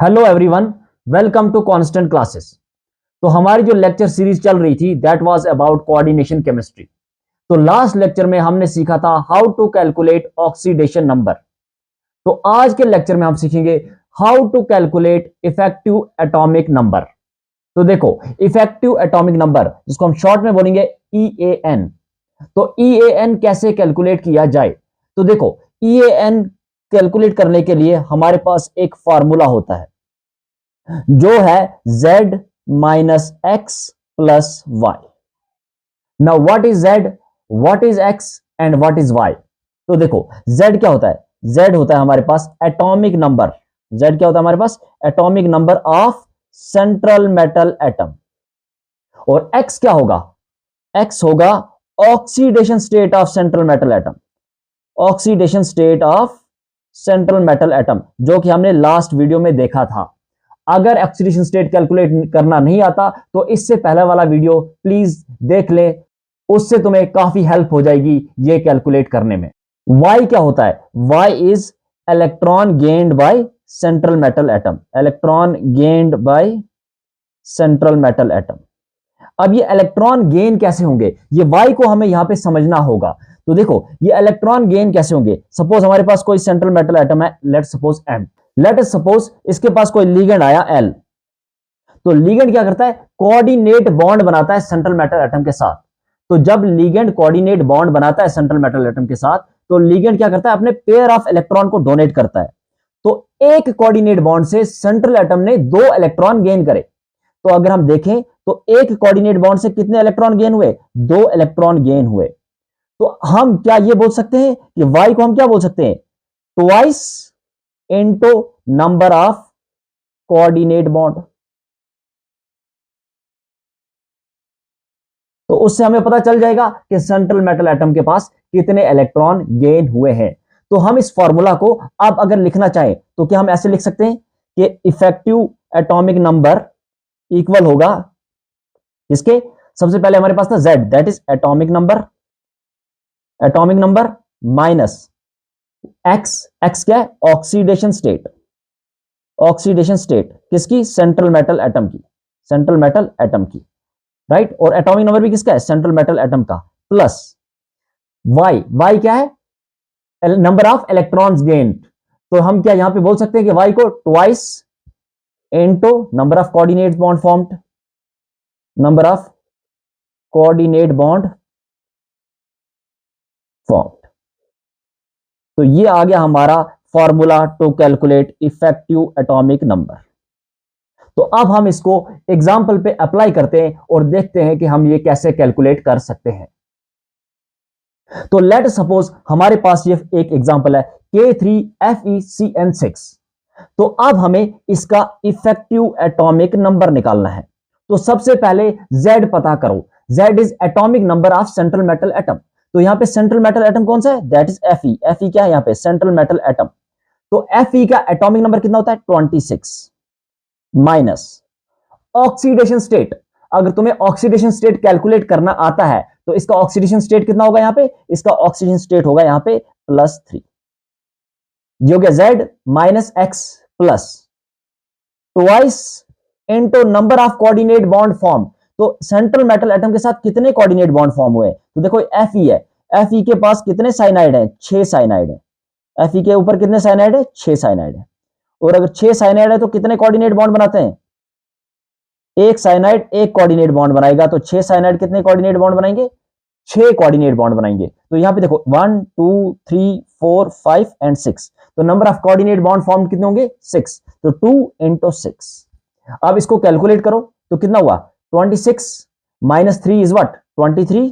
Hello everyone, welcome to constant classes. तो हमारी जो लेक्चर सीरीज चल रही थी that was about coordination chemistry. तो लास्ट लेक्चर में हमने सीखा था how to calculate oxidation number. तो आज के लेक्चर में हम सीखेंगे how to calculate effective atomic number. तो देखो, इफेक्टिव एटॉमिक नंबर जिसको हम शॉर्ट में बोलेंगे EAN। तो EAN कैसे कैलकुलेट किया जाए? तो देखो, EAN कैलकुलेट करने के लिए हमारे पास एक फार्मूला होता है जो है Z minus X plus Y. Now what is Z, what is X and what is Y? तो देखो, Z क्या होता है? Z होता है हमारे पास एटॉमिक नंबर। Z क्या होता है हमारे पास? Atomic number of central metal atom. और X क्या होगा? X होगा oxidation state of central metal atom. Oxidation state of central metal atom, जो कि हमने लास्ट वीडियो में देखा था। अगर ऑक्सीडेशन स्टेट कैलकुलेट करना नहीं आता तो इससे पहले वाला वीडियो प्लीज देख ले, उससे तुम्हें काफी हेल्प हो जाएगी ये कैलकुलेट करने में। Y क्या होता है? Y is electron gained by central metal atom. Electron gained by central metal atom. अब ये इलेक्ट्रॉन गेन कैसे होंगे, ये Y को हमें यहां पे समझना होगा। तो देखो, ये इलेक्ट्रॉन गेन कैसे होंगे? सपोज हमारे पास कोई सेंट्रल मेटल एटम है, let suppose M। Let us suppose इसके पास कोई लिगेंड आया L। तो लिगेंड क्या करता है? कोऑर्डिनेट बॉन्ड बनाता है सेंट्रल मेटल एटम के साथ। तो जब लिगेंड कोऑर्डिनेट बॉन्ड बनाता है सेंट्रल मेटल एटम के साथ, तो लिगेंड क्या करता है? अपने पेयर ऑफ इलेक्ट्रॉन को डोनेट करता है। तो एक कोऑर्डिनेट बॉन्ड से सेंट्रल एटम ने 2 इलेक्ट्रॉन गेन करे। तो अगर हम देखें तो एक कोऑर्डिनेट बॉन्ड से कितने इलेक्ट्रॉन गेन हुए? 2 इलेक्ट्रॉन गेन हुए। तो हम क्या ये बोल सकते हैं कि Y को हम क्या बोल सकते हैं? Twice into number of coordinate bond. तो उससे हमें पता चल जाएगा कि सेंट्रल मेटल एटम के पास कितने इलेक्ट्रॉन गेन हुए हैं। तो हम इस फॉर्मूला को अब अगर लिखना चाहें तो क्या हम ऐसे लिख सकते हैं कि इफेक्टिव एटॉमिक नंबर इक्वल होगा इसके, सबसे पहले हमारे पास था Z, that is atomic number minus X। X क्या है? Oxidation state. ऑक्सीडेशन स्टेट किसकी? सेंट्रल मेटल एटम की। सेंट्रल मेटल एटम की, राइट। और एटॉमिक नंबर भी किसका है? सेंट्रल मेटल एटम का। Plus Y। Y क्या है? Number of electrons gained. तो हम क्या यहां पे बोल सकते हैं कि Y को twice into number of coordinate bond formed. Number of coordinate bond formed. तो ये आ गया हमारा formula to calculate effective atomic number. तो अब हम इसको एग्जाम्पल पे अप्लाई करते हैं और देखते हैं कि हम ये कैसे कैलकुलेट कर सकते हैं। तो लेट सपोज हमारे पास ये एक एग्जाम्पल है K3FeCN6। तो अब हमें इसका इफेक्टिव एटॉमिक नंबर निकालना है। तो सबसे पहले Z पता करो। Z is atomic number of central metal atom. तो यहां पे सेंट्रल मेटल एटम कौन सा है? That is Fe। Fe क्या है यहां पे? Central metal atom. तो Fe का एटॉमिक नंबर कितना होता है? 26 माइनस ऑक्सीडेशन स्टेट। अगर तुम्हें ऑक्सीडेशन स्टेट कैलकुलेट करना आता है तो इसका ऑक्सीडेशन स्टेट कितना होगा यहां पे? इसका ऑक्सीडेशन स्टेट होगा यहां पे +3। जो कि Z minus X plus twice into number of coordinate bond form. तो सेंट्रल मेटल एटम के साथ कितने कोऑर्डिनेट बॉन्ड फॉर्म हुए? तो देखो Fe है। Fe के पास कितने साइनाइड हैं? 6 साइनाइड है। Fe के ऊपर कितने साइनाइड है? 6 साइनाइड है। और अगर 6 साइनाइड है तो कितने कोऑर्डिनेट बॉन्ड बनाते हैं? एक साइनाइड एक कोऑर्डिनेट बॉन्ड बनाएगा। तो 6 साइनाइड कितने कोऑर्डिनेट बॉन्ड बनाएंगे? 6 कोऑर्डिनेट बॉन्ड बनाएंगे। तो यहां पे देखो 1 2 3 4 5 एंड 6। तो number of coordinate bond form कितने होंगे? 6। तो 2 इंटू 6। अब इसको कैलकुलेट करो तो कितना हुआ? 26 minus 3 is what? 23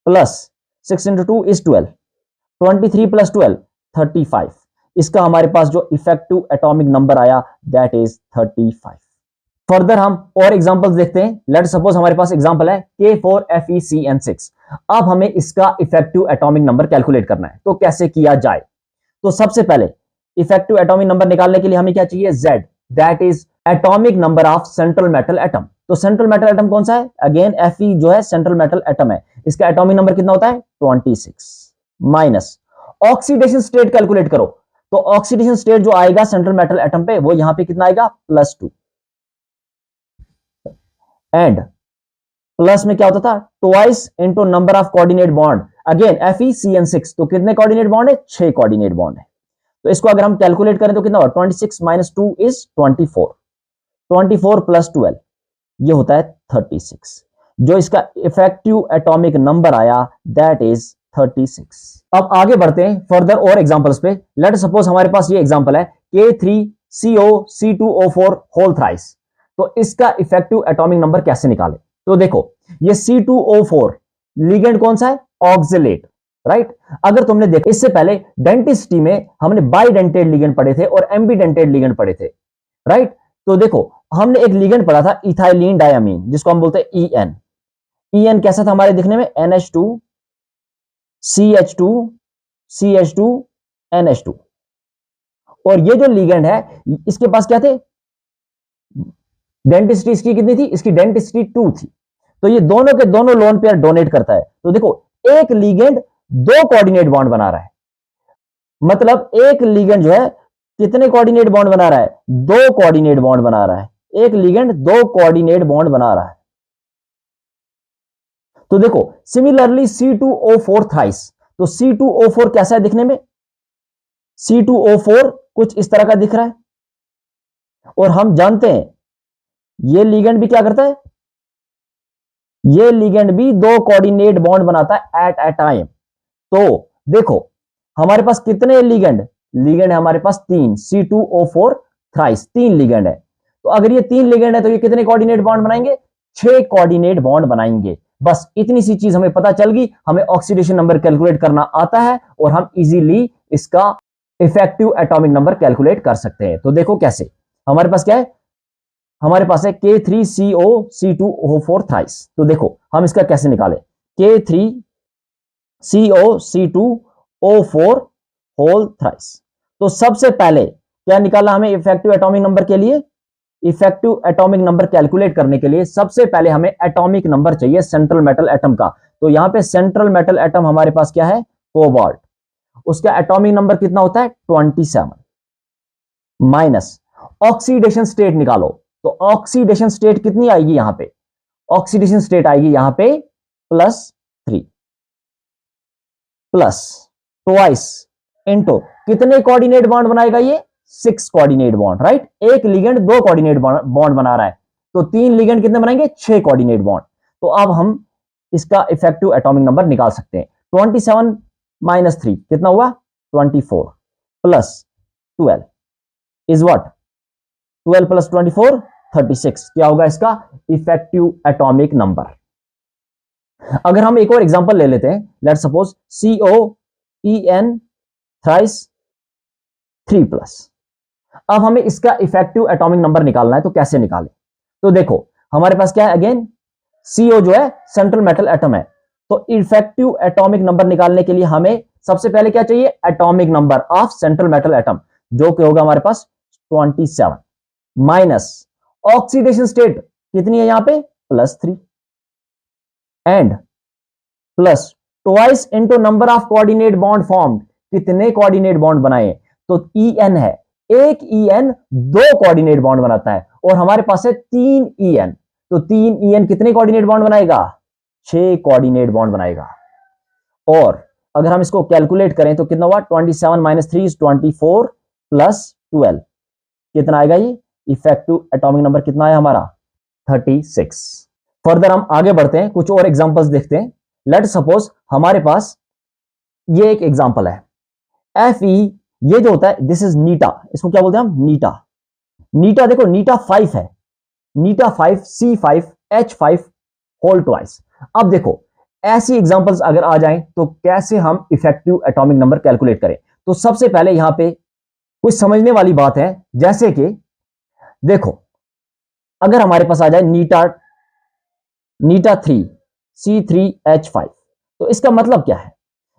plus 6 into 2 is 12। 23 plus 12 35। इसका हमारे पास जो इफेक्टिव एटॉमिक नंबर आया दैट इज 35। फर्दर हम और एग्जांपल्स देखते हैं। लेट सपोज हमारे पास एग्जांपल है K4FeCN6। अब हमें इसका इफेक्टिव एटॉमिक नंबर कैलकुलेट करना है। तो कैसे किया जाए? तो सबसे पहले इफेक्टिव एटॉमिक नंबर निकालने के लिए हमें क्या चाहिए? Z, that is atomic number of central metal atom. तो सेंट्रल मेटल एटम कौन सा है? अगेन Fe जो है सेंट्रल मेटल एटम है। इसका एटॉमिक नंबर कितना होता है? 26 माइनस ऑक्सीडेशन स्टेट कैलकुलेट करो। तो ऑक्सीडेशन स्टेट जो आएगा सेंट्रल मेटल एटम पे वो यहां पे कितना आएगा +2 एंड प्लस में क्या होता था twice into number of coordinate bond again FeCN6 तो कितने कोऑर्डिनेट बॉन्ड है 6 कोऑर्डिनेट बॉन्ड है। तो इसको अगर हम कैलकुलेट करें तो कितना होगा 26 - 2 इज 24 24 + 12 ये होता है 36 जो इसका इफेक्टिव एटॉमिक नंबर आया दैट इज 36। अब आगे बढ़ते हैं फर्दर और एग्जांपल्स पे। लेट सपोज हमारे पास ये एग्जांपल है K3CO C2O4 होल थ्राइस। तो इसका इफेक्टिव एटॉमिक नंबर कैसे निकालें? तो देखो ये C2O4 लिगेंड कौन सा है ऑक्सिलेट राइट। अगर तुमने देखा इससे पहले डेंटिस्ट्री में हमने बाइडेंटेड लिगेंड पढ़े थे और एम्बीडेंटेड लिगेंड पढ़े थे राइट। तो देखो हमने एक लिगेंड पढ़ा था इथाइलिन डायमीन जिसको हम बोलते हैं EN। EN कैसा था हमारे दिखने में NH2 CH2 CH2 NH2 और ये जो लिगेंड है इसके पास क्या थे डेंटिस्ट्री इसकी कितनी थी इसकी डेंटिस्ट्री 2 थी। तो ये दोनों के दोनों लोन पेयर डोनेट करता है। तो देखो एक लिगेंड 2 कोऑर्डिनेट बॉन्ड बना रहा है मतलब एक लिगेंड जो है कितने कोऑर्डिनेट बॉन्ड बना रहा है 2 कोऑर्डिनेट बॉन्ड बना रहा है। एक लिगेंड 2 कोऑर्डिनेट बॉन्ड बना रहा है। तो देखो सिमिलरली C2O4 थ्राइस तो C2O4 कैसा है दिखने में C2O4 कुछ इस तरह का दिख रहा है और हम जानते हैं ये लिगेंड भी क्या करता है ये लिगेंड भी 2 कोऑर्डिनेट बॉन्ड बनाता है एट अ टाइम। तो देखो हमारे पास कितने लिगेंड है हमारे पास 3 C2O4 थ्राइस 3 लिगेंड है। तो अगर ये 3 लिगेंड है तो ये कितने कोऑर्डिनेट बॉन्ड बनाएंगे 6 कोऑर्डिनेट बॉन्ड बनाएंगे। बस इतनी सी चीज हमें पता चल गई। हमें ऑक्सीडेशन नंबर कैलकुलेट करना आता है और हम इजीली इसका इफेक्टिव एटॉमिक नंबर कैलकुलेट कर सकते हैं। तो देखो कैसे हमारे पास क्या है हमारे पास है K3CO C2O4 थ्राइस। तो देखो हम इसका कैसे निकालें K3CO C2O4 होल थ्राइस। तो सबसे पहले क्या निकाला हमें इफेक्टिव एटॉमिक नंबर के लिए इफेक्टिव एटॉमिक नंबर कैलकुलेट करने के लिए सबसे पहले हमें एटॉमिक नंबर चाहिए सेंट्रल मेटल एटम का। तो यहां पे सेंट्रल मेटल एटम हमारे पास क्या है कोबाल्ट उसका एटॉमिक नंबर कितना होता है 27 माइनस ऑक्सीडेशन स्टेट निकालो। तो ऑक्सीडेशन स्टेट कितनी आएगी यहां पे ऑक्सीडेशन स्टेट आएगी यहां पे +3 प्लस ट्वाइस इनटू कितने कोऑर्डिनेट बॉन्ड बनाएगा ये 6 कोऑर्डिनेट बॉन्ड राइट। एक लिगेंड 2 कोऑर्डिनेट बॉन्ड बना रहा है तो 3 लिगेंड कितने बनाएंगे 6 कोऑर्डिनेट बॉन्ड। तो अब हम इसका इफेक्टिव एटॉमिक नंबर निकाल सकते हैं 27 - 3 कितना हुआ 24 प्लस 12 इज व्हाट 12 + 24 36 क्या होगा इसका इफेक्टिव एटॉमिक नंबर। अगर हम एक और एग्जांपल ले लेते हैं लेट्स सपोज COEN थ्राइस 3+। अब हमें इसका इफेक्टिव एटॉमिक नंबर निकालना है तो कैसे निकालें? तो देखो हमारे पास क्या है अगेन CO जो है सेंट्रल मेटल एटम है। तो इफेक्टिव एटॉमिक नंबर निकालने के लिए हमें सबसे पहले क्या चाहिए atomic number of central metal atom जो कि होगा हमारे पास 27 माइनस ऑक्सीडेशन स्टेट कितनी है यहां पे +3 and plus twice into number of coordinate bond formed कितने कोऑर्डिनेट बॉन्ड बनाए तो EN है एक EN 2 कोऑर्डिनेट बॉन्ड बनाता है और हमारे पास है 3 EN तो 3 EN कितने कोऑर्डिनेट बॉन्ड बनाएगा 6 कोऑर्डिनेट बॉन्ड बनाएगा। और अगर हम इसको कैलकुलेट करें तो कितना हुआ 27 - 3 इज 24 प्लस 12 कितना आएगा ये इफेक्टिव एटॉमिक नंबर कितना है हमारा 36। फर्दर हम आगे बढ़ते हैं कुछ और एग्जांपल्स देखते हैं। लेट सपोज हमारे पास ये एक एग्जांपल है Fe ये जो होता है दिस इज नीटा इसको क्या बोलते हैं हम नीटा देखो नीटा 5 है नीटा 5 C5H5 होल ट्वाइस। अब देखो ऐसी एग्जांपल्स अगर आ जाएं तो कैसे हम इफेक्टिव एटॉमिक नंबर कैलकुलेट करें। तो सबसे पहले यहां पे कुछ समझने वाली बात है जैसे कि देखो अगर हमारे पास आ जाए नीटा 3 C3H5 तो इसका मतलब क्या है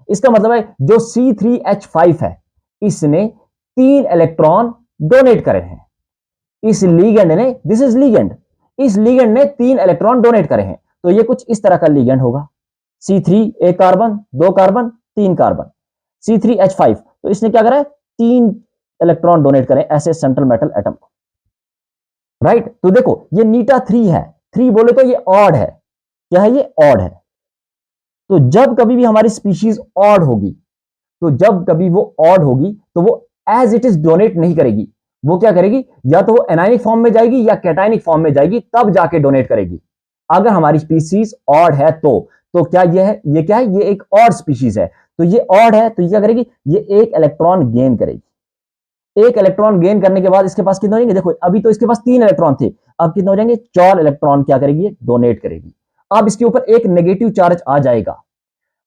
इसका मतलब है जो C3H5 है इसने 3 इलेक्ट्रॉन डोनेट करे हैं इस लिगेंड ने दिस इज लिगेंड इस लिगेंड ने 3 इलेक्ट्रॉन डोनेट करे हैं। तो ये कुछ इस तरह का लिगेंड होगा C3 एक कार्बन 2 कार्बन 3 कार्बन C3H5 तो इसने क्या करा है 3 इलेक्ट्रॉन डोनेट करें ऐसे सेंट्रल मेटल एटम को, राइट। तो देखो ये नीटा 3 है, 3 बोले तो ये ऑड है, क्या है ये ऑड है। तो जब कभी भी हमारी स्पीशीज ऑड होगी, तो जब कभी वो ऑड होगी तो वो एज इट इज डोनेट नहीं करेगी, वो क्या करेगी, या तो वो एनायनिक फॉर्म में जाएगी या कैटायनिक फॉर्म में जाएगी, तब जाके डोनेट करेगी। अगर हमारी स्पीशीज ऑड है तो क्या ये है, ये क्या है, ये एक ऑड स्पीशीज है, तो ये ऑड है, तो ये क्या करेगी, ये एक इलेक्ट्रॉन गेन करेगी। एक इलेक्ट्रॉन गेन करने के बाद इसके पास कितने हो जाएंगे, देखो अभी तो इसके पास 3 इलेक्ट्रॉन थे, अब कितने हो जाएंगे, 4 इलेक्ट्रॉन क्या करेगी, डोनेट करेगी। अब इसके ऊपर एक नेगेटिव चार्ज आ जाएगा,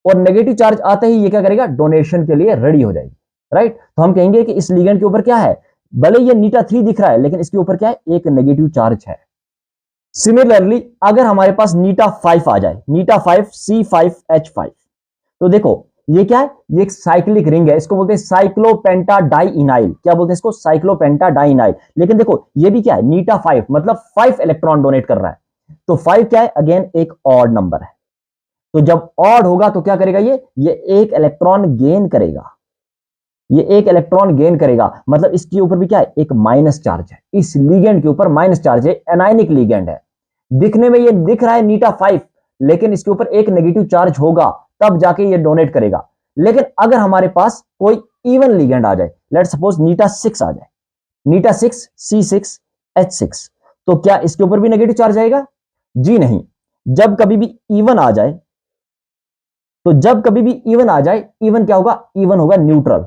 और नेगेटिव चार्ज आते ही ये क्या करेगा, डोनेशन के लिए रेडी हो जाएगी, राइट। तो हम कहेंगे कि इस लिगेंड के ऊपर क्या है, भले ये नीटा 3 दिख रहा है लेकिन इसके ऊपर क्या है, एक नेगेटिव चार्ज है। सिमिलरली अगर हमारे पास नीटा 5 आ जाए, नीटा 5 C5H5, तो देखो ये क्या है, ये एक साइक्लिक रिंग है, इसको बोलते हैं साइक्लोपेंटाडाइइनाइल, क्या बोलते हैं इसको, साइक्लोपेंटाडाइइनाइल। लेकिन देखो ये भी क्या है, नीटा 5 मतलब 5 इलेक्ट्रॉन डोनेट कर रहा है, तो 5 क्या है, अगेन एक ऑड नंबर है। तो जब ऑड होगा तो क्या करेगा, ये एक इलेक्ट्रॉन गेन करेगा, ये एक इलेक्ट्रॉन गेन करेगा, मतलब इसके ऊपर भी क्या है, एक माइनस चार्ज है, इस लिगेंड के ऊपर माइनस चार्ज है, एनायनिक लिगेंड है। दिखने में ये दिख रहा है नीटा 5, लेकिन इसके ऊपर एक नेगेटिव चार्ज होगा, तब जाके ये डोनेट करेगा। लेकिन अगर हमारे पास कोई इवन लिगेंड आ जाए, लेट सपोज नीटा 6 आ जाए, नीटा 6 C6H6, तो क्या इसके ऊपर भी नेगेटिव चार्ज आएगा, जी नहीं। जब कभी भी इवन आ जाए, तो जब कभी भी इवन आ जाए, इवन क्या होगा, इवन होगा न्यूट्रल,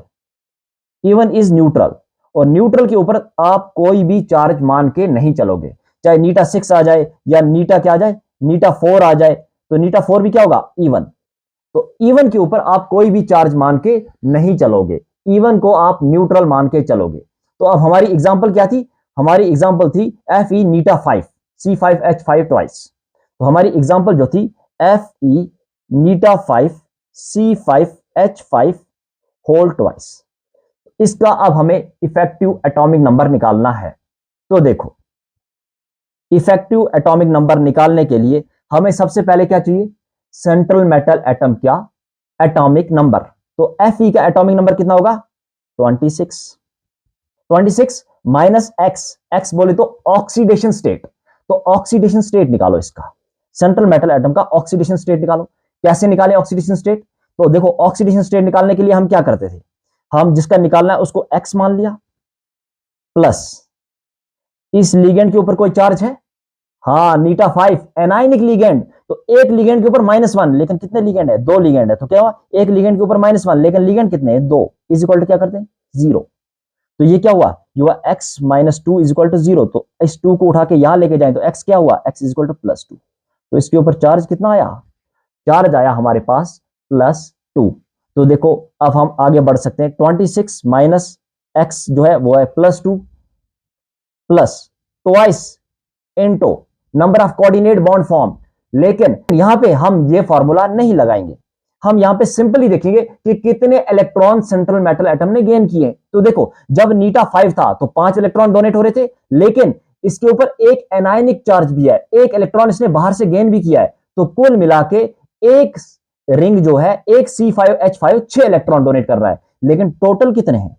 इवन इज न्यूट्रल, और न्यूट्रल के ऊपर आप कोई भी चार्ज मान के नहीं चलोगे, चाहे नीटा 6 आ जाए या नीटा क्या आ जाए, नीटा 4 आ जाए, तो नीटा 4 भी क्या होगा, इवन। तो इवन के ऊपर आप कोई भी चार्ज मान के नहीं चलोगे, इवन को आप न्यूट्रल मान के चलोगे। तो अब हमारी एग्जांपल क्या थी, हमारी एग्जांपल थी Fe नीटा 5 C5H5 ट्वाइस। तो हमारी एग्जांपल जो थी Fe नीटा 5 C5H5 होल ट्वाइस। इसका अब हमें इफेक्टिव एटॉमिक नंबर निकालना है। तो देखो इफेक्टिव एटॉमिक नंबर निकालने के लिए हमें सबसे पहले क्या चाहिए, सेंट्रल मेटल एटम क्या एटॉमिक नंबर। तो Fe का एटॉमिक नंबर कितना होगा, 26। 26 माइनस x बोले तो ऑक्सीडेशन स्टेट, तो ऑक्सीडेशन स्टेट निकालो इसका, सेंट्रल मेटल एटम का ऑक्सीडेशन स्टेट निकालो। कैसे निकालें ऑक्सीडेशन स्टेट, तो देखो ऑक्सीडेशन स्टेट निकालने के लिए हम क्या करते थे, हम जिसका निकालना है उसको x मान लिया, प्लस इस लिगेंड के ऊपर कोई चार्ज है, हाँ नीटा 5 एनायनिक लिगेंड, तो एक लिगेंड के ऊपर -1, लेकिन कितने लिगेंड है, 2 लिगेंड है, तो क्या हुआ, एक लिगेंड के ऊपर -1 लेकिन लिगेंड कितने हैं, 2, इज इक्वल टू क्या करते हैं 0। तो ये क्या हुआ, ये हुआ x - 2 इज इक्वल टू 0। तो इस 2 को उठा के यहां लेके जाए तो x क्या हुआ, x इज इक्वल टू +2। तो इसके ऊपर चार्ज कितना आया, चार्ज आया हमारे पास +2। तो देखो अब हम आगे बढ़ सकते हैं, 26 माइनस x जो है वो है +2 plus twice into number of coordinate bond form. लेकिन यहां पे हम ये फॉर्मूला नहीं लगाएंगे, हम यहां पे सिंपली देखेंगे कि कितने इलेक्ट्रॉन सेंट्रल मेटल एटम ने गेन किए। तो देखो जब नीटा 5 था तो 5 इलेक्ट्रॉन डोनेट हो रहे थे, लेकिन इसके ऊपर एक एनायनिक चार्ज भी है, एक इलेक्ट्रॉन इसने बाहर से गेन भी किया है। तो कुल मिला के एक रिंग जो है, एक C5H5 6 इलेक्ट्रॉन डोनेट कर रहा है, लेकिन टोटल कितने हैं,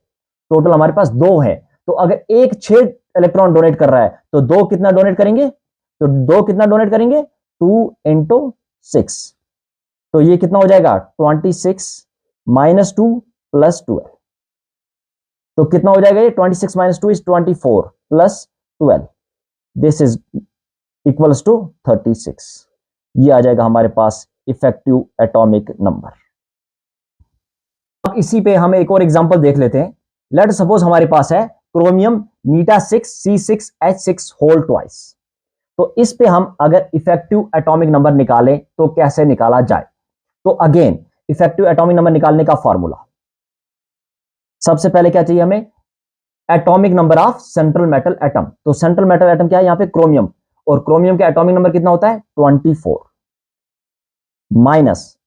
टोटल हमारे पास 2 है। तो अगर एक 6 इलेक्ट्रॉन डोनेट कर रहा है तो 2 कितना डोनेट करेंगे, तो 2 कितना डोनेट करेंगे, 2 × 6। तो ये कितना हो जाएगा, 26 माइनस 2 प्लस 12। तो कितना हो जाएगा ये, 26 minus 2 is 24 plus 12, this is equals to 36। ये आ जाएगा हमारे पास इफेक्टिव एटॉमिक नंबर। अब इसी पे हम एक और एग्जांपल देख लेते हैं। लेट सपोज हमारे पास है क्रोमियम नीटा 6 C6H6 होल ट्वाइस। तो इस पे हम अगर इफेक्टिव एटॉमिक नंबर निकालें तो कैसे निकाला जाए। तो अगेन इफेक्टिव एटॉमिक नंबर निकालने का फॉर्मूला, सबसे पहले क्या चाहिए हमें, atomic number of central metal atom. तो सेंट्रल मेटल एटम क्या है, यहां पे क्रोमियम, और क्रोमियम का एटॉमिक नंबर कितना होता है 24, माइनस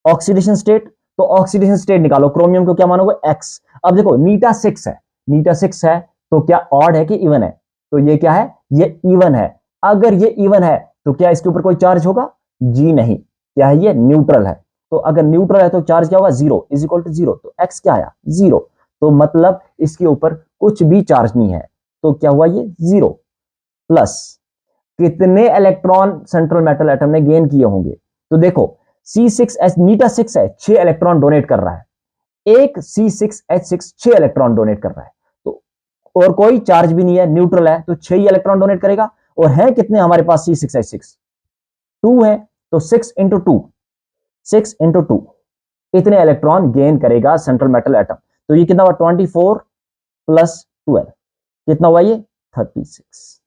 ऑक्सीडेशन स्टेट। तो ऑक्सीडेशन स्टेट निकालो, क्रोमियम को क्या मानोगे x। अब देखो नीटा 6 है, नीटा 6 है तो क्या ऑड है कि इवन है, तो ये क्या है, ये इवन है। अगर ये इवन है तो क्या इसके ऊपर कोई चार्ज होगा, जी नहीं, क्या है ये न्यूट्रल है। तो अगर न्यूट्रल है तो चार्ज क्या होगा, 0 इज इक्वल टू 0। तो x क्या आया 0, तो मतलब इसके ऊपर कुछ भी चार्ज नहीं है, तो क्या हुआ ये 0। प्लस कितने इलेक्ट्रॉन सेंट्रल मेटल एटम ने गेन किए होंगे, तो देखो C6H नीटा 6 है, 6 इलेक्ट्रॉन डोनेट कर रहा है, एक C6H6 6 इलेक्ट्रॉन डोनेट कर रहा है, तो और कोई चार्ज भी नहीं है, न्यूट्रल है, तो 6 ही इलेक्ट्रॉन डोनेट करेगा। और है कितने हमारे पास C6H6 2 है, तो 6 इंटू 2, 6 इंटू 2 इतने इलेक्ट्रॉन गेन करेगा सेंट्रल मेटल एटम। तो ये कितना हुआ 24 प्लस 12, कितना हुआ ये 36।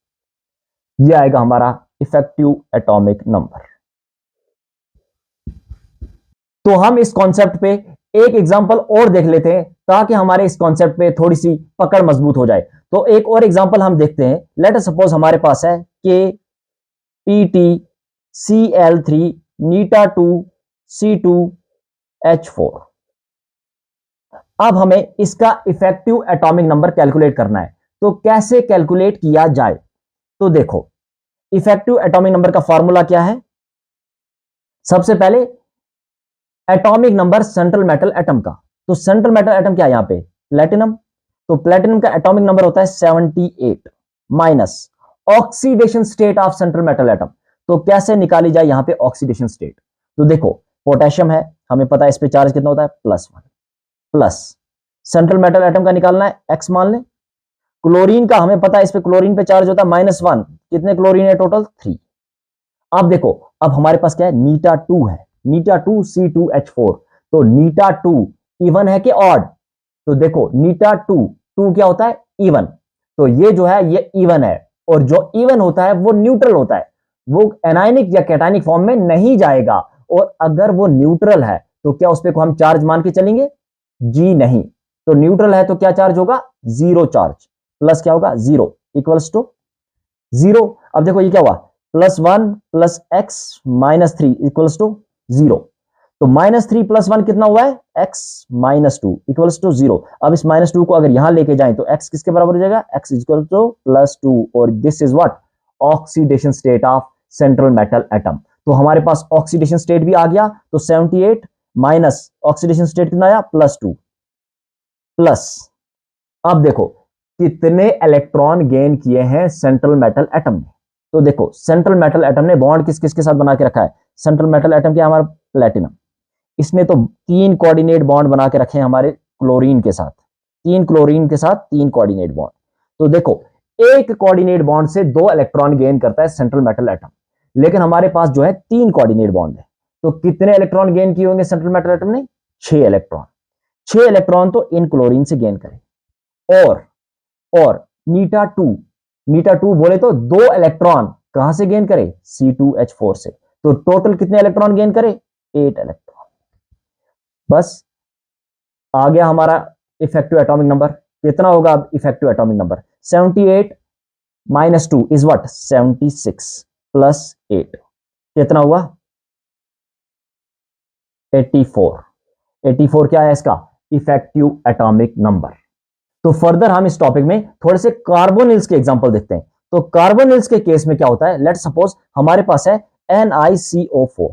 ये आएगा हमारा इफेक्टिव एटॉमिक नंबर। तो हम इस कॉन्सेप्ट पे एक एग्जांपल और देख लेते हैं ताकि हमारे इस कॉन्सेप्ट पे थोड़ी सी पकड़ मजबूत हो जाए। तो एक और एग्जांपल हम देखते हैं। लेट अस सपोज हमारे पास है KPtCl3 नीटा 2 C2H4। अब हमें इसका इफेक्टिव एटॉमिक नंबर कैलकुलेट करना है। तो कैसे कैलकुलेट किया जाए, तो देखो इफेक्टिव एटॉमिक नंबर का फॉर्मूला क्या है। सबसे पहले atomic number central metal atom का, तो सेंट्रल मेटल एटम क्या है यहां पे प्लेटिनम, तो प्लेटिनम का एटॉमिक नंबर होता है 78 minus oxidation state of central metal atom. तो कैसे निकाली जाए यहां पे ऑक्सीडेशन स्टेट, तो देखो पोटेशियम है, हमें पता है इस पे चार्ज कितना होता है +1, प्लस सेंट्रल मेटल एटम का निकालना है x मान लें। क्लोरीन का हमें पता है इस पे क्लोरीन पे चार्ज होता है -1, कितने क्लोरीन है टोटल 3। अब देखो अब हमारे पास क्या है नीटा 2 है, नीटा 2 C2H4, तो नीटा 2 इवन है कि ऑड, तो देखो नीटा 2 क्या होता है इवन, तो ये जो है ये इवन है, और जो इवन होता है वो न्यूट्रल होता है, वो एनायनिक या कैटायनिक फॉर्म में नहीं जाएगा। और अगर वो न्यूट्रल है तो क्या उस पे को हम चार्ज मान के चलेंगे, जी नहीं, तो न्यूट्रल है तो क्या चार्ज होगा 0 चार्ज, प्लस क्या होगा 0 इक्वल्स टू 0। अब देखो ये क्या हुआ +1 प्लस x -3 इक्वल्स टू 0, तो -3 + 1 कितना हुआ है x -2 इक्वल्स टू 0। अब इस -2 को अगर यहां लेके जाएं तो x किसके बराबर हो जाएगा x इक्वल टू +2, और this is what oxidation state of central metal atom. तो हमारे पास ऑक्सीडेशन स्टेट भी आ गया, तो 78 माइनस ऑक्सीडेशन स्टेट कितना आया +2 प्लस, अब देखो कितने इलेक्ट्रॉन गेन किए हैं सेंट्रल मेटल एटम ने। तो देखो सेंट्रल मेटल एटम ने बॉन्ड किस किस के साथ बना के रखा है, सेंट्रल मेटल एटम क्या हमारा प्लेटिनम, इसने तो 3 कोऑर्डिनेट बॉन्ड बना के रखे हैं हमारे क्लोरीन के साथ, 3 क्लोरीन के साथ 3 कोऑर्डिनेट बॉन्ड। तो देखो एक कोऑर्डिनेट बॉन्ड से 2 इलेक्ट्रॉन गेन करता है सेंट्रल मेटल एटम, लेकिन हमारे पास जो है 3 कोऑर्डिनेट बॉन्ड है, तो कितने इलेक्ट्रॉन गेन किए होंगे सेंट्रल मेटल एटम ने 6 इलेक्ट्रॉन, 6 इलेक्ट्रॉन तो इन क्लोरीन से गेन करें। और नीटा 2 बोले तो 2 इलेक्ट्रॉन कहां से गेन करे C2H4 से, तो टोटल कितने इलेक्ट्रॉन गेन करे 8 इलेक्ट्रॉन। बस आ गया हमारा इफेक्टिव एटॉमिक नंबर, कितना होगा अब effective atomic number 78 - 2 is what 76 plus 8 कितना हुआ 84। 84 क्या है इसका इफेक्टिव एटॉमिक नंबर। तो फर्दर हम इस टॉपिक में थोड़े से कार्बोनिल्स के एग्जांपल देखते हैं। तो कार्बोनिल्स के केस में क्या होता है, लेट सपोज हमारे पास है NiCO4,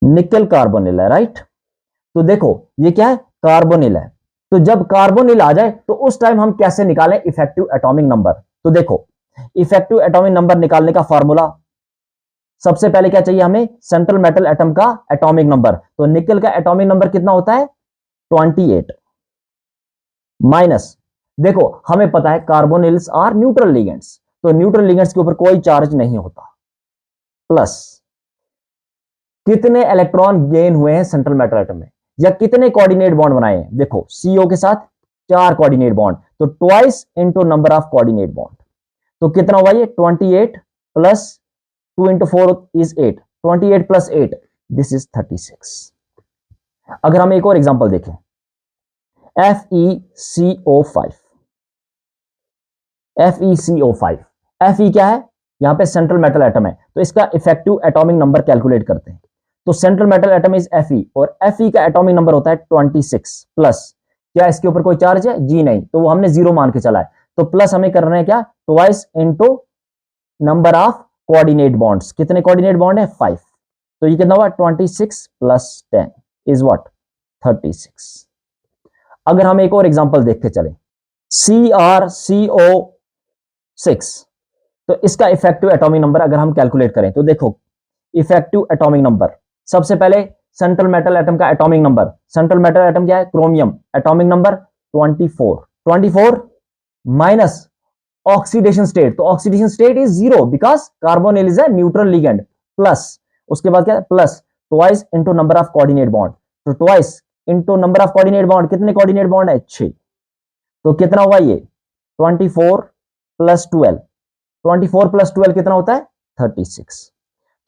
निकल कार्बोनिल है राइट। तो देखो ये क्या है कार्बोनिल है, तो जब कार्बोनिल आ जाए तो उस टाइम हम कैसे निकालें इफेक्टिव एटॉमिक नंबर। तो देखो इफेक्टिव एटॉमिक नंबर निकालने का फॉर्मूला, सबसे पहले क्या चाहिए हमें सेंट्रल मेटल एटम का एटॉमिक नंबर, तो निकल का एटॉमिक नंबर कितना होता है 28 माइनस, देखो हमें पता है कार्बोनिल्स आर न्यूट्रल लिगेंड्स, तो न्यूट्रल लिगेंड्स के ऊपर कोई चार्ज नहीं होता, प्लस कितने इलेक्ट्रॉन गेन हुए हैं सेंट्रल मेटल एटम में, या कितने कोऑर्डिनेट बॉन्ड बनाए हैं, देखो CO के साथ 4 कोऑर्डिनेट बॉन्ड, तो twice into number of coordinate bond, तो कितना हुआ ये 28 plus 2 into 4 is 8, 28 plus 8 this is 36। अगर हम एक और एग्जांपल देखें FeCO5, Fe क्या है यहां पे सेंट्रल मेटल एटम है, तो इसका इफेक्टिव एटॉमिक नंबर कैलकुलेट करते हैं। तो central metal atom is Fe, और Fe का एटॉमिक नंबर होता है 26 प्लस, क्या इसके ऊपर कोई चार्ज है जी नहीं, तो वो हमने 0 मान के चला है, तो प्लस हमें करना है क्या twice into number of coordinate bonds, कितने कोऑर्डिनेट बॉन्ड है 5, तो ये कितना हुआ 26 प्लस 10 इज व्हाट 36। अगर हम एक और एग्जांपल देख के चलें, CrCO6। तो इसका इफेक्टिव एटॉमिक नंबर अगर हम कैलकुलेट करें तो देखो, इफेक्टिव एटॉमिक नंबर, सबसे पहले सेंट्रल मेटल एटम का atomic number, central metal atom क्या है, chromium, atomic number 24, 24 minus oxidation state, तो oxidation state is zero because carbonyl is a neutral ligand, plus उसके बाद क्या है, plus twice into number of coordinate bond, तो twice into number of coordinate bond, कितने coordinate bond है, 6, तो कितना हुआ ये 24 प्लस 12, 24 प्लस 12 कितना होता है 36।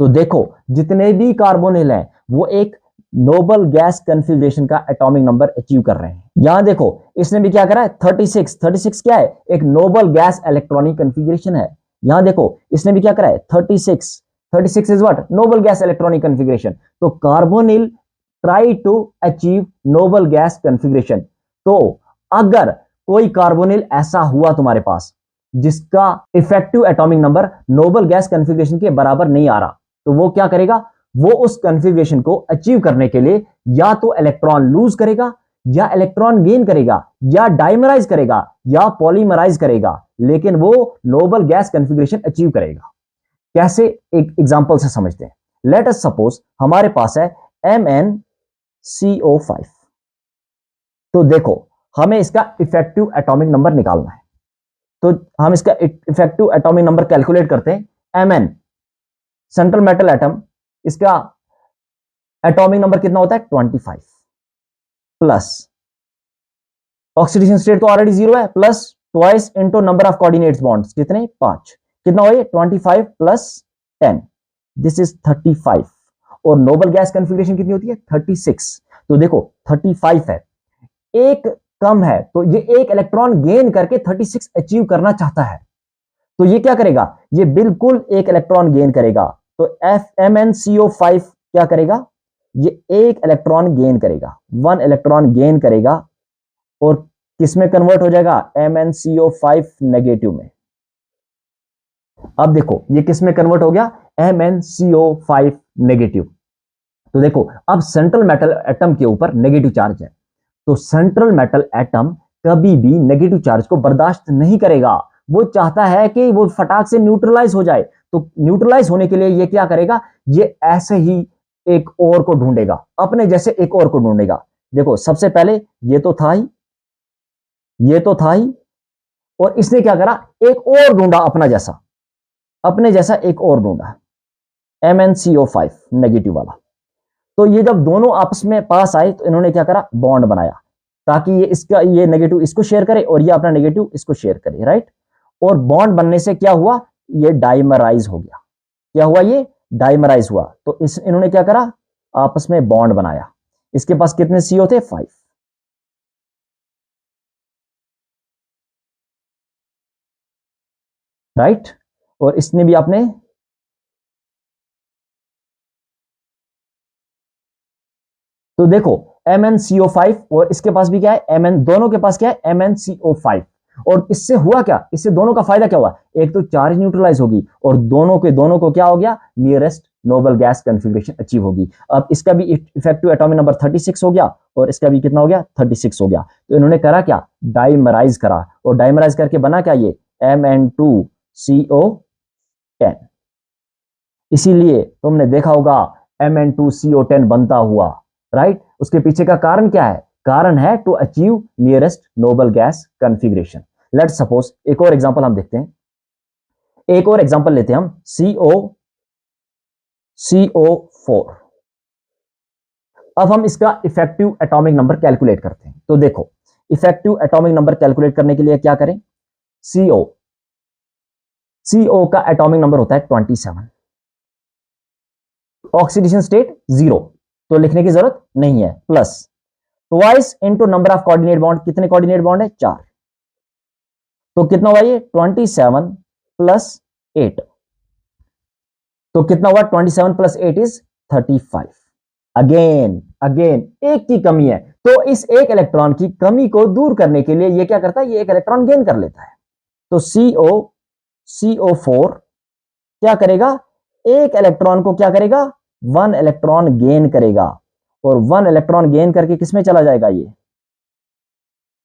तो देखो जितने भी कार्बोनिल हैं वो एक नोबल गैस कॉन्फ़िगरेशन का एटॉमिक नंबर अचीव कर रहे हैं। यहां देखो इसने भी क्या करा है 36, 36 क्या है, एक नोबल गैस इलेक्ट्रॉनिक कॉन्फ़िगरेशन है। यहां देखो इसने भी क्या करा है 36, 36 is what, noble gas electronic configuration. तो carbonyl try to achieve noble gas configuration. तो अगर कोई कार्बोनिल ऐसा हुआ तुम्हारे पास जिसका effective atomic number noble gas configuration के बराबर नहीं आ रहा, तो वो क्या करेगा, वो उस कॉन्फ़िगरेशन को अचीव करने के लिए या तो इलेक्ट्रॉन लूज करेगा, या इलेक्ट्रॉन गेन करेगा, या डाइमराइज करेगा, या पॉलीमराइज करेगा, लेकिन वो नोबल गैस कॉन्फ़िगरेशन अचीव करेगा। कैसे, एक एग्जांपल से समझते हैं। लेट अस सपोज हमारे पास है MnCO5। तो देखो हमें इसका इफेक्टिव एटॉमिक नंबर निकालना है, तो हम इसका इफेक्टिव एटॉमिक नंबर कैलकुलेट करते हैं। Mn सेंट्रल मेटल एटम, इसका एटॉमिक नंबर कितना होता है 25, प्लस ऑक्सीडेशन स्टेट तो ऑलरेडी जीरो है, plus twice into number of coordinates bonds, कितने 5, कितना हुआ ये 25 प्लस 10, दिस इज 35। और नोबल गैस कॉन्फ़िगरेशन कितनी होती है 36। तो देखो 35 है, एक कम है, तो ये एक इलेक्ट्रॉन गेन करके 36 अचीव करना चाहता है, तो ये क्या करेगा, ये बिल्कुल एक इलेक्ट्रॉन गेन करेगा। तो MnCO5 क्या करेगा, ये एक इलेक्ट्रॉन गेन करेगा, 1 इलेक्ट्रॉन गेन करेगा, और किसमें कन्वर्ट हो जाएगा MnCO5 नेगेटिव में। अब देखो ये किसमें कन्वर्ट हो गया MnCO5 नेगेटिव। तो देखो अब सेंट्रल मेटल एटम के ऊपर नेगेटिव चार्ज है, तो सेंट्रल मेटल एटम कभी भी नेगेटिव चार्ज को बर्दाश्त नहीं करेगा, वो चाहता है कि वो फटाक से न्यूट्रलाइज हो जाए। तो न्यूट्रलाइज होने के लिए ये क्या करेगा, ये ऐसे ही एक और को ढूंढेगा, अपने जैसे एक और को ढूंढेगा। देखो सबसे पहले ये तो था ही, ये तो था ही, और इसने क्या करा, एक और ढूंढा अपना जैसा, अपने जैसा एक और ढूंढा MnCO5 नेगेटिव वाला। तो ये जब दोनों आपस में पास आए तो इन्होंने क्या करा, बॉन्ड बनाया, ताकि ये इसका, ये नेगेटिव इसको शेयर करे और ये अपना नेगेटिव इसको शेयर करे, राइट। और बॉन्ड बनने से क्या हुआ, ये डाइमराइज हो गया। क्या हुआ, ये डाइमराइज हुआ। तो इन्होंने क्या करा, आपस में बॉन्ड बनाया। इसके पास कितने CO थे 5, राइट। और इसने भी आपने, तो देखो MnCO5 और इसके पास भी क्या है दोनों के पास क्या है MnCO5। और इससे हुआ क्या, इससे दोनों का फायदा क्या हुआ, एक तो चार्ज न्यूट्रलाइज होगी और दोनों को क्या हो गया, nearest noble gas configuration achieve होगी। अब इसका भी इफेक्टिव एटॉमिक नंबर 36 हो गया और इसका भी कितना हो गया 36 हो गया। तो इन्होंने करा क्या, डाइमराइज करा, और डाइमराइज करके बना क्या, ये Mn2CO10। इसीलिए तुमने देखा होगा Mn2CO10 बनता हुआ, राइट। उसके पीछे का कारण क्या है, कारण है to achieve nearest noble gas configuration. Let's suppose एक और एग्जांपल हम देखते हैं, एक और एग्जांपल लेते हैं हम CO4। अब हम इसका इफेक्टिव एटॉमिक नंबर कैलकुलेट करते हैं। तो देखो इफेक्टिव एटॉमिक नंबर कैलकुलेट करने के लिए क्या करें, CO का एटॉमिक नंबर होता है 27, ऑक्सीडेशन स्टेट 0, तो लिखने की जरूरत नहीं है, plus twice into number of coordinate bond, कितने कोऑर्डिनेट बॉन्ड है 4, तो कितना हुआ ये 27 प्लस 8, तो कितना हुआ 27 प्लस 8 इज 35। अगेन एक की कमी है, तो इस एक इलेक्ट्रॉन की कमी को दूर करने के लिए ये क्या करता है, ये एक इलेक्ट्रॉन गेन कर लेता है। तो CO4 क्या करेगा, एक इलेक्ट्रॉन को क्या करेगा, 1 इलेक्ट्रॉन गेन करेगा, और 1 इलेक्ट्रॉन गेन करके किसमें चला जाएगा, ये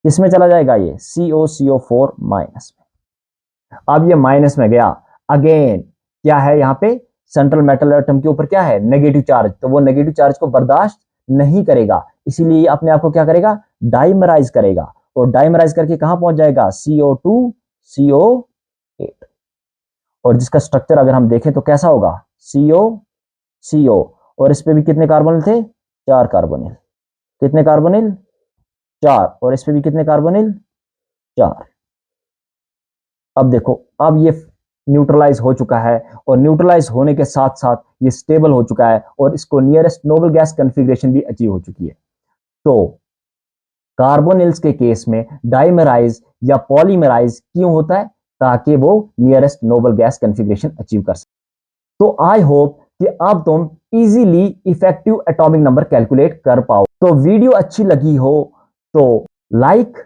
किसमें चला जाएगा ये CO4 माइनस में। अब ये माइनस में गया, अगेन क्या है यहाँ पे सेंट्रल मेटल एटम के ऊपर क्या है नेगेटिव चार्ज, तो वो नेगेटिव चार्ज को बर्दाश्त नहीं करेगा, इसीलिए अपने आप को क्या करेगा डाइमराइज करेगा, और डाइमराइज करके कहां पहुंच जाएगा CO2 CO8। और जिसका स्ट्रक्चर अगर हम देखें तो कैसा होगा CO और इस पे भी कितने कार्बोनिल थे 4 कार्बोनिल, कितने कार्बोनिल 4, और इस पे भी कितने कार्बोनिल 4। अब देखो अब ये न्यूट्रलाइज हो चुका है, और न्यूट्रलाइज होने के साथ साथ ये स्टेबल हो चुका है, और इसको नियरेस्ट नोबल गैस कॉन्फ़िगरेशन भी अचीव हो चुकी है। तो कार्बोनिल्स के केस में डाइमराइज या पॉलीमराइज क्यों होता है, ताकि वो nearest noble gas configuration achieve कर सके। तो आई होप कि अब तुम easily effective atomic number calculate कर पाओ। तो वीडियो अच्छी लगी हो तो लाइक,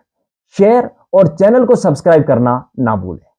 शेयर और चैनल को सब्सक्राइब करना ना भूलें।